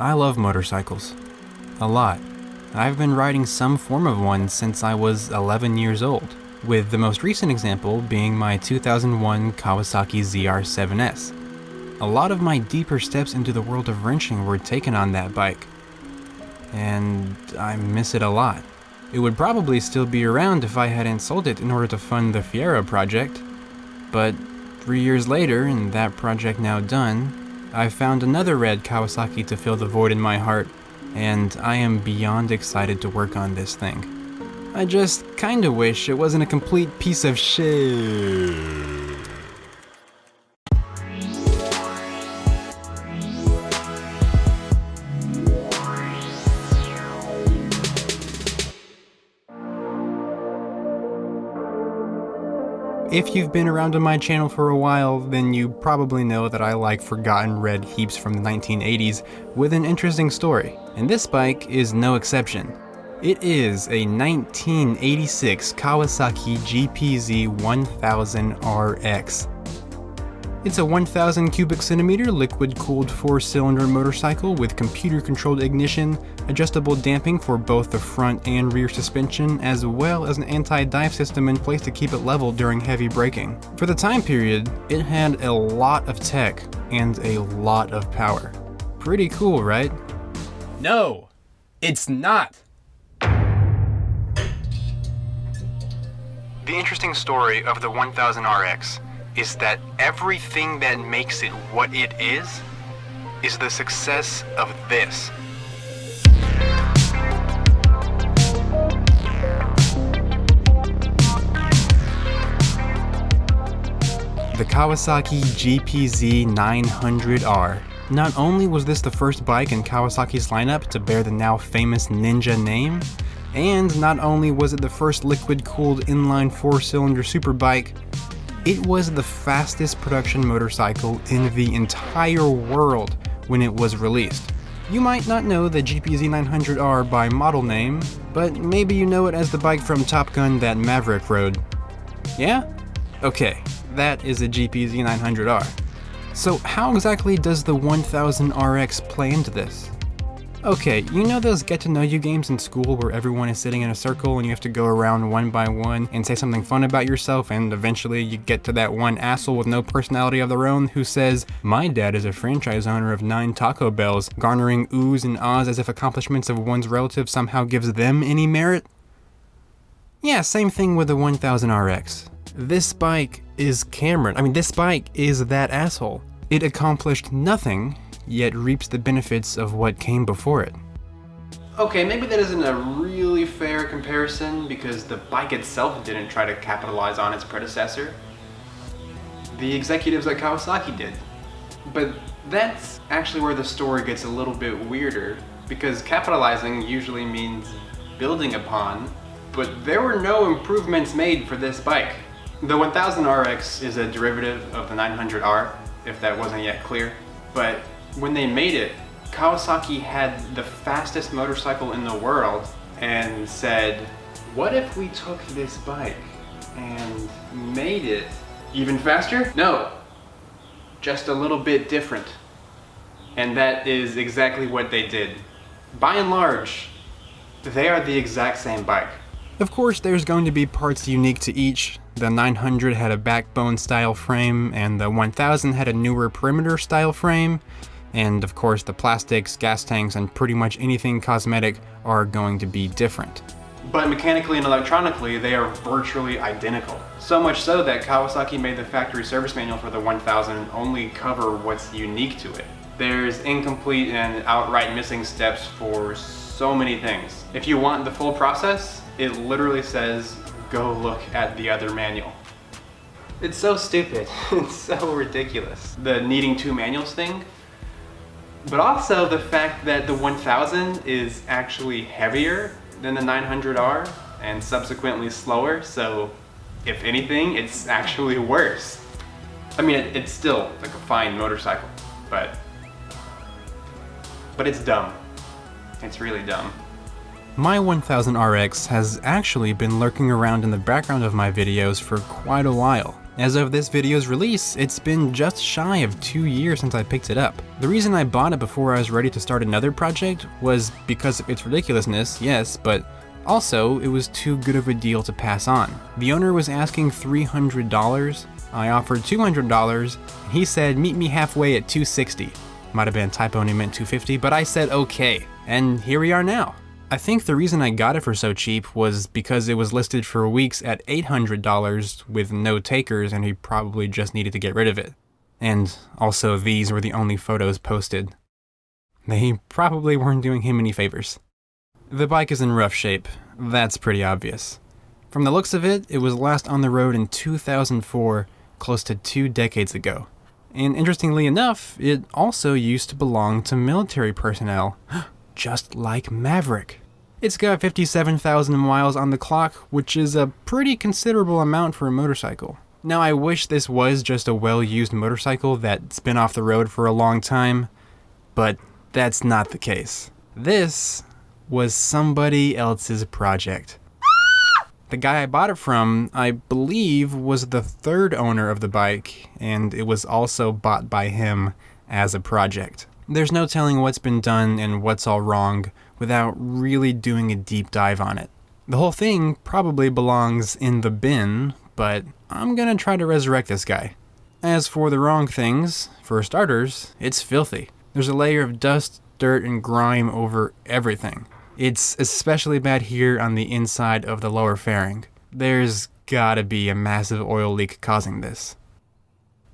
I love motorcycles. A lot. I've been riding some form of one since I was 11 years old, with the most recent example being my 2001 Kawasaki ZR7S. A lot of my deeper steps into the world of wrenching were taken on that bike, and I miss it a lot. It would probably still be around if I hadn't sold it in order to fund the Fiero project, but 3 years later, and that project now done, I've found another red Kawasaki to fill the void in my heart, and I am beyond excited to work on this thing. I just kinda wish it wasn't a complete piece of shit. If you've been around on my channel for a while, then you probably know that I like forgotten red heaps from the 1980s with an interesting story, and this bike is no exception. It is a 1986 Kawasaki GPZ1000RX. It's a 1000 cubic centimeter liquid-cooled 4-cylinder motorcycle with computer-controlled ignition, adjustable damping for both the front and rear suspension, as well as an anti-dive system in place to keep it level during heavy braking. For the time period, it had a lot of tech and a lot of power. Pretty cool, right? No, it's not! The interesting story of the 1000RX is that everything that makes it what it is the success of this. The Kawasaki GPZ900R. Not only was this the first bike in Kawasaki's lineup to bear the now famous Ninja name, and not only was it the first liquid-cooled inline 4-cylinder superbike, it was the fastest production motorcycle in the entire world when it was released. You might not know the GPZ900R by model name, but maybe you know it as the bike from Top Gun that Maverick rode. Yeah? Okay, that is a GPZ900R. So how exactly does the 1000RX play into this? Okay, you know those get-to-know-you games in school where everyone is sitting in a circle and you have to go around one by one and say something fun about yourself, and eventually you get to that one asshole with no personality of their own who says, "My dad is a franchise owner of 9 Taco Bells," garnering oohs and ahs as if accomplishments of one's relative somehow gives them any merit? Yeah, same thing with the 1000RX. This bike is Cameron. This bike is that asshole. It accomplished nothing, yet reaps the benefits of what came before it. Okay, maybe that isn't a really fair comparison because the bike itself didn't try to capitalize on its predecessor. The executives at Kawasaki did. But that's actually where the story gets a little bit weirder, because capitalizing usually means building upon, but there were no improvements made for this bike. The 1000RX is a derivative of the 900R, if that wasn't yet clear, but when they made it, Kawasaki had the fastest motorcycle in the world and said, what if we took this bike and made it even faster? No, just a little bit different. And that is exactly what they did. By and large, they are the exact same bike. Of course, there's going to be parts unique to each. The 900 had a backbone style frame, and the 1000 had a newer perimeter style frame. And of course, the plastics, gas tanks, and pretty much anything cosmetic are going to be different. But mechanically and electronically, they are virtually identical. So much so that Kawasaki made the factory service manual for the 1000 only cover what's unique to it. There's incomplete and outright missing steps for so many things. If you want the full process, it literally says, go look at the other manual. It's so stupid. It's so ridiculous. The needing 2 manuals thing, but also the fact that the 1000 is actually heavier than the 900R and subsequently slower, so if anything, it's actually worse. It's still like a fine motorcycle, but it's dumb. It's really dumb. My 1000RX has actually been lurking around in the background of my videos for quite a while. As of this video's release, it's been just shy of 2 years since I picked it up. The reason I bought it before I was ready to start another project was because of its ridiculousness, yes, but also it was too good of a deal to pass on. The owner was asking $300, I offered $200, and he said meet me halfway at $260. Might have been a typo and he meant $250, but I said okay, and here we are now. I think the reason I got it for so cheap was because it was listed for weeks at $800 with no takers, and he probably just needed to get rid of it. And also these were the only photos posted. They probably weren't doing him any favors. The bike is in rough shape, that's pretty obvious. From the looks of it, it was last on the road in 2004, close to 2 decades ago. And interestingly enough, it also used to belong to military personnel. Just like Maverick. It's got 57,000 miles on the clock, which is a pretty considerable amount for a motorcycle. Now I wish this was just a well-used motorcycle that's been off the road for a long time, but that's not the case. This was somebody else's project. The guy I bought it from, I believe, was the third owner of the bike, and it was also bought by him as a project. There's no telling what's been done and what's all wrong without really doing a deep dive on it. The whole thing probably belongs in the bin, but I'm gonna try to resurrect this guy. As for the wrong things, for starters, it's filthy. There's a layer of dust, dirt, and grime over everything. It's especially bad here on the inside of the lower fairing. There's gotta be a massive oil leak causing this.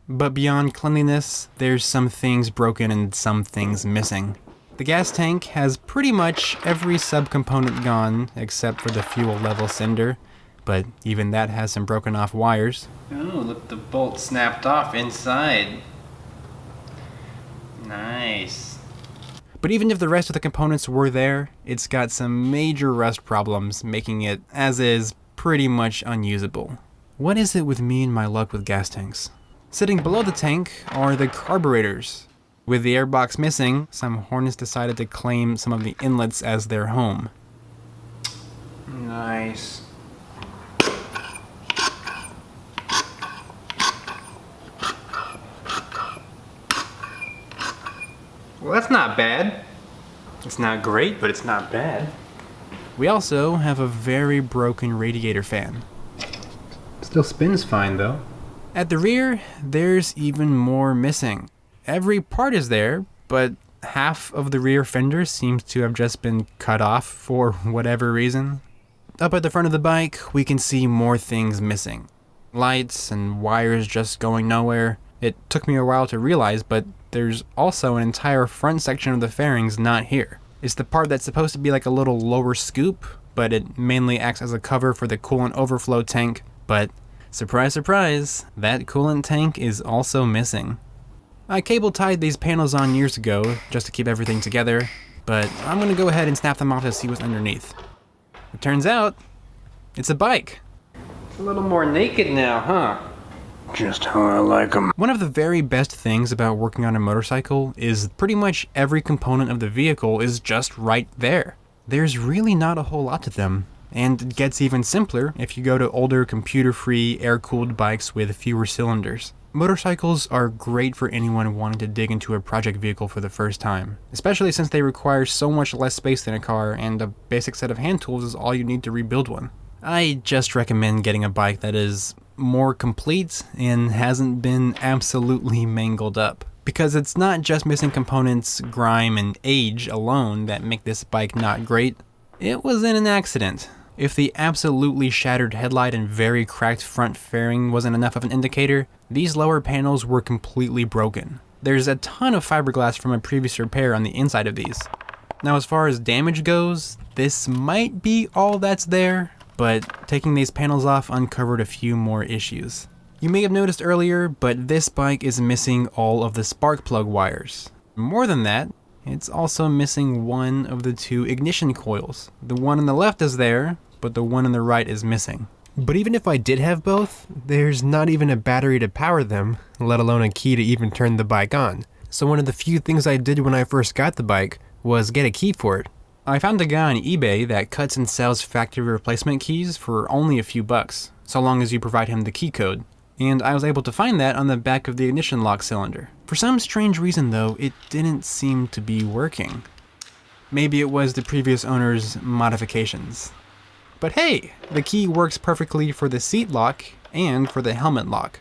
But beyond cleanliness, there's some things broken and some things missing. The gas tank has pretty much every subcomponent gone except for the fuel level cinder, but even that has some broken off wires. Oh, look, the bolt snapped off inside. Nice. But even if the rest of the components were there, it's got some major rust problems, making it, as is, pretty much unusable. What is it with me and my luck with gas tanks? Sitting below the tank are the carburetors. With the airbox missing, some hornets decided to claim some of the inlets as their home. Nice. Well, that's not bad. It's not great, but it's not bad. We also have a very broken radiator fan. Still spins fine though. At the rear, there's even more missing. Every part is there, but half of the rear fender seems to have just been cut off for whatever reason. Up at the front of the bike, we can see more things missing. Lights and wires just going nowhere. It took me a while to realize, but there's also an entire front section of the fairings not here. It's the part that's supposed to be like a little lower scoop, but it mainly acts as a cover for the coolant overflow tank, but surprise, surprise, that coolant tank is also missing. I cable tied these panels on years ago just to keep everything together, but I'm gonna go ahead and snap them off to see what's underneath. It turns out, it's a bike. It's a little more naked now, huh? Just how I like them. One of the very best things about working on a motorcycle is pretty much every component of the vehicle is just right there. There's really not a whole lot to them. And it gets even simpler if you go to older computer-free, air-cooled bikes with fewer cylinders. Motorcycles are great for anyone wanting to dig into a project vehicle for the first time, especially since they require so much less space than a car, and a basic set of hand tools is all you need to rebuild one. I just recommend getting a bike that is more complete and hasn't been absolutely mangled up. Because it's not just missing components, grime, and age alone that make this bike not great. It was in an accident. If the absolutely shattered headlight and very cracked front fairing wasn't enough of an indicator, these lower panels were completely broken. There's a ton of fiberglass from a previous repair on the inside of these. Now as far as damage goes, this might be all that's there, but taking these panels off uncovered a few more issues. You may have noticed earlier, but this bike is missing all of the spark plug wires. More than that, it's also missing one of the 2 ignition coils. The one on the left is there, but the one on the right is missing. But even if I did have both, there's not even a battery to power them, let alone a key to even turn the bike on. So one of the few things I did when I first got the bike was get a key for it. I found a guy on eBay that cuts and sells factory replacement keys for only a few bucks, so long as you provide him the key code. and I was able to find that on the back of the ignition lock cylinder. For some strange reason though, it didn't seem to be working. Maybe it was the previous owner's modifications. But hey, the key works perfectly for the seat lock and for the helmet lock.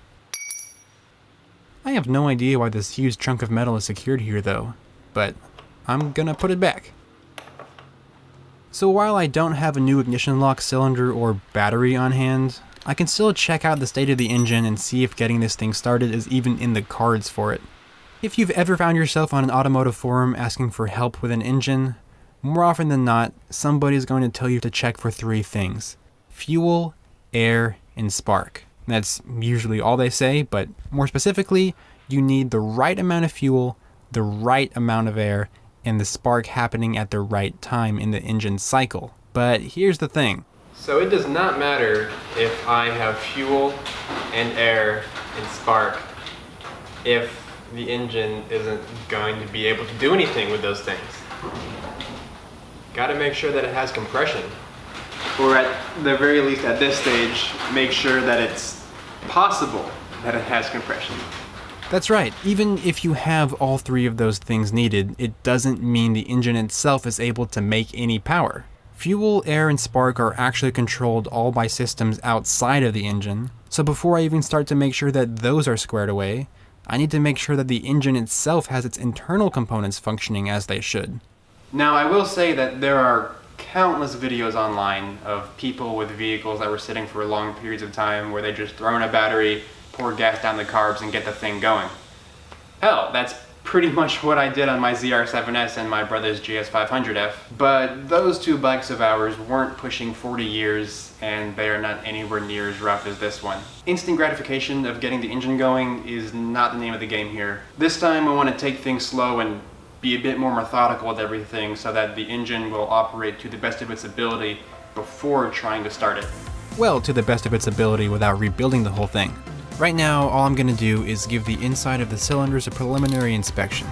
I have no idea why this huge chunk of metal is secured here though, but I'm gonna put it back. So while I don't have a new ignition lock cylinder or battery on hand, I can still check out the state of the engine and see if getting this thing started is even in the cards for it. If you've ever found yourself on an automotive forum asking for help with an engine, more often than not, somebody's going to tell you to check for 3 things: fuel, air, and spark. That's usually all they say, but more specifically, you need the right amount of fuel, the right amount of air, and the spark happening at the right time in the engine cycle. But here's the thing. So it does not matter if I have fuel and air and spark if the engine isn't going to be able to do anything with those things. Gotta make sure that it has compression. Or at the very least at this stage, make sure that it's possible that it has compression. That's right, even if you have all 3 of those things needed, it doesn't mean the engine itself is able to make any power. Fuel, air, and spark are actually controlled all by systems outside of the engine, so before I even start to make sure that those are squared away, I need to make sure that the engine itself has its internal components functioning as they should. Now, I will say that there are countless videos online of people with vehicles that were sitting for long periods of time where they just throw in a battery, pour gas down the carbs, and get the thing going. Hell, that's pretty much what I did on my ZR7S and my brother's GS500F, but those 2 bikes of ours weren't pushing 40 years and they are not anywhere near as rough as this one. Instant gratification of getting the engine going is not the name of the game here. This time I want to take things slow and be a bit more methodical with everything so that the engine will operate to the best of its ability before trying to start it. Well, to the best of its ability without rebuilding the whole thing. Right now, all I'm gonna do is give the inside of the cylinders a preliminary inspection.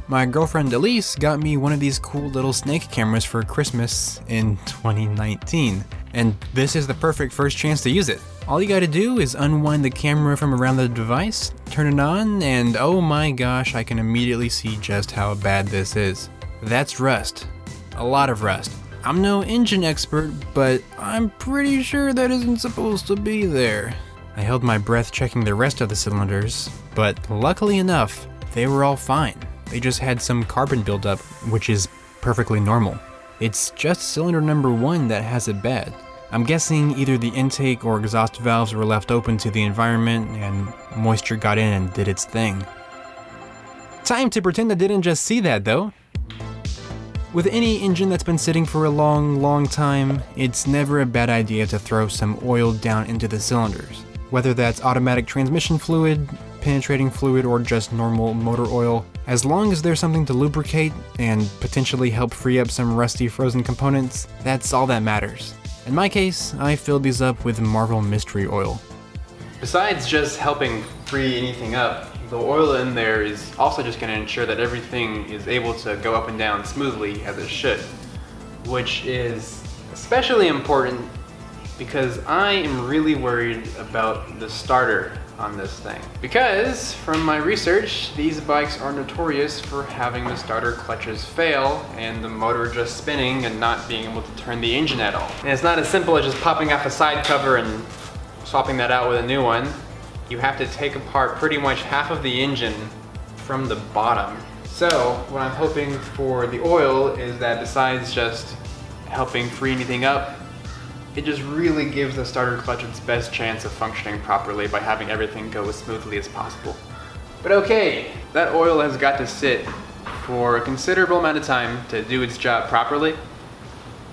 My girlfriend Elise got me one of these cool little snake cameras for Christmas in 2019, and this is the perfect first chance to use it. All you gotta do is unwind the camera from around the device, turn it on, and oh my gosh, I can immediately see just how bad this is. That's rust. A lot of rust. I'm no engine expert, but I'm pretty sure that isn't supposed to be there. I held my breath checking the rest of the cylinders, but luckily enough, they were all fine. They just had some carbon buildup, which is perfectly normal. It's just cylinder number 1 that has it bad. I'm guessing either the intake or exhaust valves were left open to the environment and moisture got in and did its thing. Time to pretend I didn't just see that though. With any engine that's been sitting for a long time, it's never a bad idea to throw some oil down into the cylinders. Whether that's automatic transmission fluid, penetrating fluid, or just normal motor oil, as long as there's something to lubricate and potentially help free up some rusty frozen components, that's all that matters. In my case, I filled these up with Marvel Mystery Oil. Besides just helping free anything up, the oil in there is also just going to ensure that everything is able to go up and down smoothly as it should, which is especially important because I am really worried about the starter on this thing. Because from my research, these bikes are notorious for having the starter clutches fail and the motor just spinning and not being able to turn the engine at all. And it's not as simple as just popping off a side cover and swapping that out with a new one. You have to take apart pretty much half of the engine from the bottom. So what I'm hoping for the oil is that besides just helping free anything up, it just really gives the starter clutch its best chance of functioning properly by having everything go as smoothly as possible. But okay, that oil has got to sit for a considerable amount of time to do its job properly.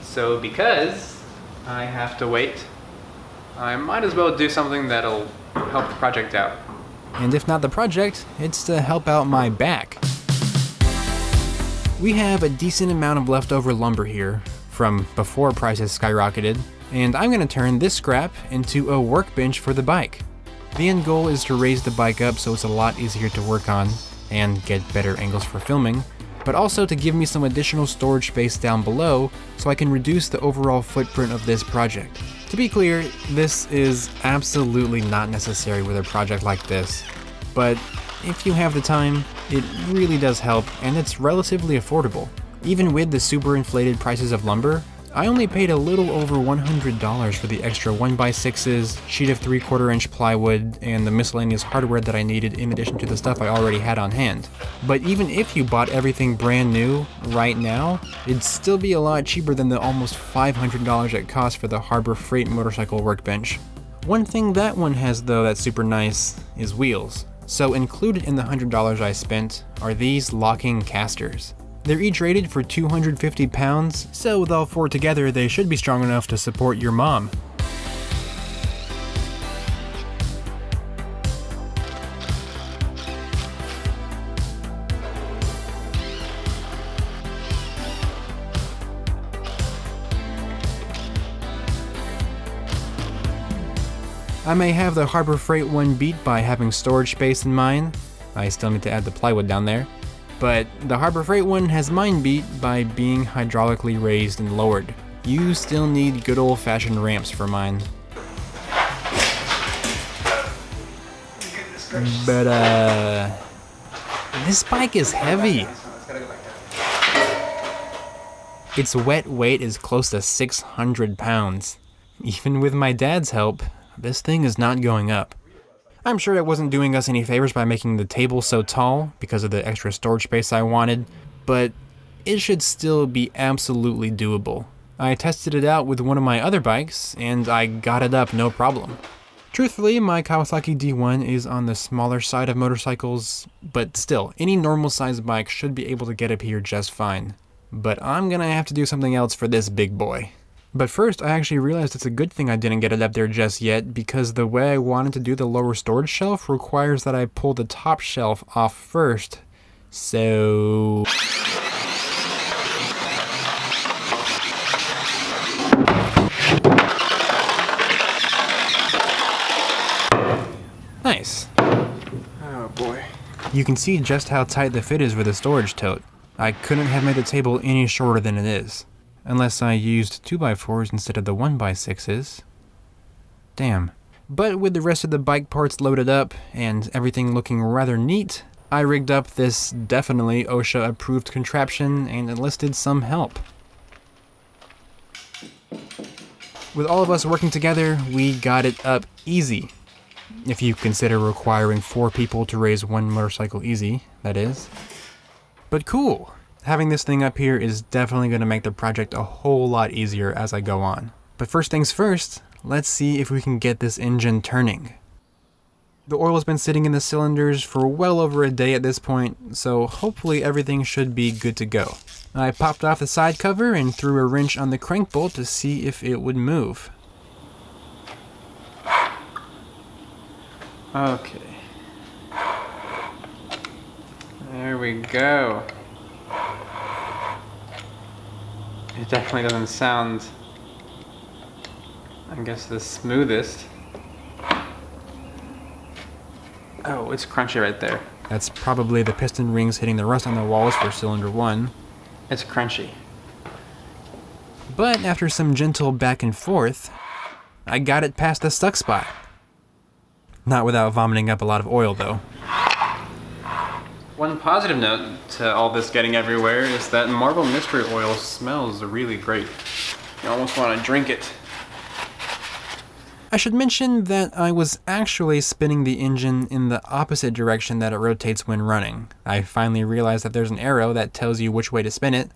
So because I have to wait, I might as well do something that'll help the project out. And if not the project, it's to help out my back. We have a decent amount of leftover lumber here from before prices skyrocketed, and I'm gonna turn this scrap into a workbench for the bike. The end goal is to raise the bike up so it's a lot easier to work on and get better angles for filming, but also to give me some additional storage space down below so I can reduce the overall footprint of this project. To be clear, this is absolutely not necessary with a project like this, but if you have the time, it really does help, and it's relatively affordable. Even with the super inflated prices of lumber, I only paid a little over $100 for the extra 1x6s, sheet of 3/4 inch plywood, and the miscellaneous hardware that I needed in addition to the stuff I already had on hand. But even if you bought everything brand new right now, it'd still be a lot cheaper than the almost $500 it costs for the Harbor Freight motorcycle workbench. One thing that one has though that's super nice is wheels. So included in the $100 I spent are these locking casters. They're each rated for 250 pounds, so with all four together, they should be strong enough to support your mom. I may have the Harbor Freight one beat by having storage space in mine. I still need to add the plywood down there. But the Harbor Freight one has mine beat by being hydraulically raised and lowered. You still need good old-fashioned ramps for mine. But this bike is heavy. Its wet weight is close to 600 pounds. Even with my dad's help, this thing is not going up. I'm sure it wasn't doing us any favors by making the table so tall because of the extra storage space I wanted, but it should still be absolutely doable. I tested it out with one of my other bikes, and I got it up no problem. Truthfully, my Kawasaki D1 is on the smaller side of motorcycles, but still, any normal sized bike should be able to get up here just fine. But I'm gonna have to do something else for this big boy. But first, I actually realized it's a good thing I didn't get it up there just yet, because the way I wanted to do the lower storage shelf requires that I pull the top shelf off first. So... Nice. Oh boy. You can see just how tight the fit is with the storage tote. I couldn't have made the table any shorter than it is. Unless I used 2x4s instead of the 1x6s. Damn. But with the rest of the bike parts loaded up and everything looking rather neat, I rigged up this definitely OSHA approved contraption and enlisted some help. With all of us working together, we got it up easy. If you consider requiring 4 people to raise one motorcycle easy, that is. But cool. Having this thing up here is definitely going to make the project a whole lot easier as I go on. But first things first, let's see if we can get this engine turning. The oil has been sitting in the cylinders for well over a day at this point, so hopefully everything should be good to go. I popped off the side cover and threw a wrench on the crank bolt to see if it would move. Okay. There we go. It definitely doesn't sound, I guess, the smoothest. Oh, it's crunchy right there. That's probably the piston rings hitting the rust on the walls for cylinder 1. It's crunchy. But after some gentle back and forth, I got it past the stuck spot. Not without vomiting up a lot of oil though. One positive note to all this getting everywhere is that Marble Mystery Oil smells really great. You almost want to drink it. I should mention that I was actually spinning the engine in the opposite direction that it rotates when running. I finally realized that there's an arrow that tells you which way to spin it.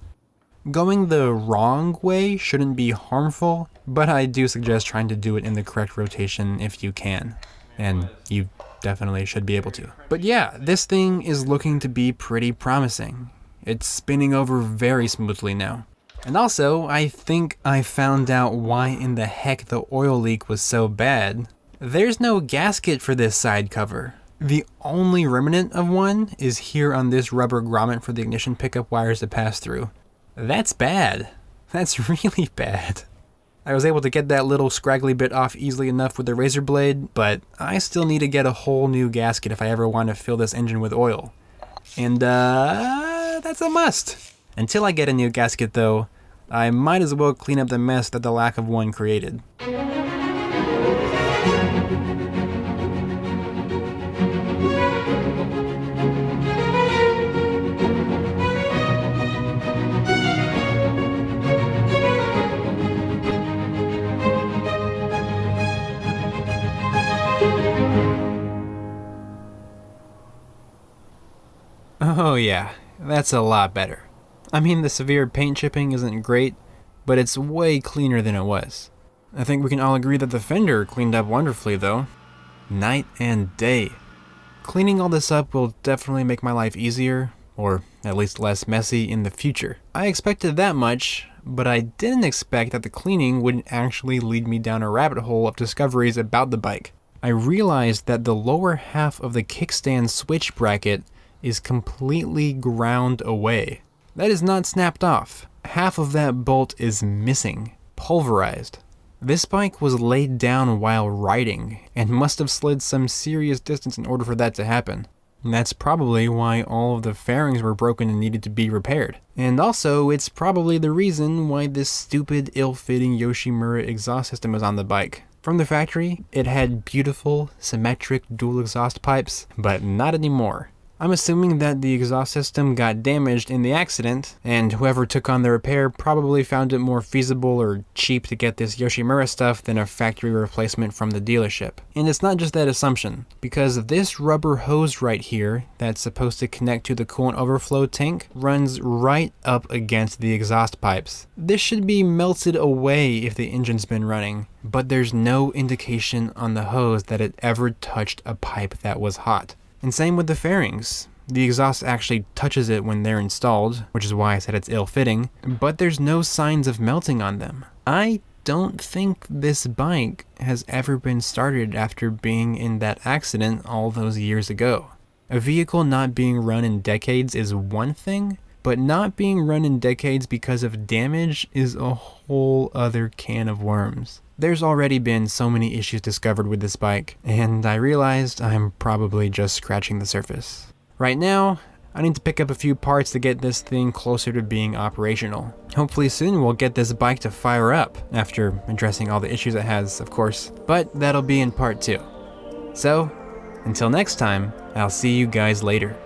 Going the wrong way shouldn't be harmful, but I do suggest trying to do it in the correct rotation if you can. And you definitely should be able to. But yeah, this thing is looking to be pretty promising. It's spinning over very smoothly now. And also, I think I found out why in the heck the oil leak was so bad. There's no gasket for this side cover. The only remnant of one is here on this rubber grommet for the ignition pickup wires to pass through. That's bad. That's really bad. I was able to get that little scraggly bit off easily enough with the razor blade, but I still need to get a whole new gasket if I ever want to fill this engine with oil. And that That's a must. Until I get a new gasket though, I might as well clean up the mess that the lack of one created. Oh yeah, that's a lot better. I mean, the severe paint chipping isn't great, but it's way cleaner than it was. I think we can all agree that the fender cleaned up wonderfully though. Night and day. Cleaning all this up will definitely make my life easier, or at least less messy in the future. I expected that much, but I didn't expect that the cleaning wouldn't actually lead me down a rabbit hole of discoveries about the bike. I realized that the lower half of the kickstand switch bracket is completely ground away. That is not snapped off. Half of that bolt is missing, pulverized. This bike was laid down while riding and must have slid some serious distance in order for that to happen. And that's probably why all of the fairings were broken and needed to be repaired. And also, it's probably the reason why this stupid, ill-fitting Yoshimura exhaust system is on the bike. From the factory, it had beautiful, symmetric dual exhaust pipes, but not anymore. I'm assuming that the exhaust system got damaged in the accident, and whoever took on the repair probably found it more feasible or cheap to get this Yoshimura stuff than a factory replacement from the dealership. And it's not just that assumption, because this rubber hose right here that's supposed to connect to the coolant overflow tank runs right up against the exhaust pipes. This should be melted away if the engine's been running, but there's no indication on the hose that it ever touched a pipe that was hot. And same with the fairings. The exhaust actually touches it when they're installed, which is why I said it's ill-fitting, but there's no signs of melting on them. I don't think this bike has ever been started after being in that accident all those years ago. A vehicle not being run in decades is one thing, but not being run in decades because of damage is a whole other can of worms. There's already been so many issues discovered with this bike, and I realized I'm probably just scratching the surface. Right now, I need to pick up a few parts to get this thing closer to being operational. Hopefully soon we'll get this bike to fire up, after addressing all the issues it has, of course, but that'll be in part 2. So, until next time, I'll see you guys later.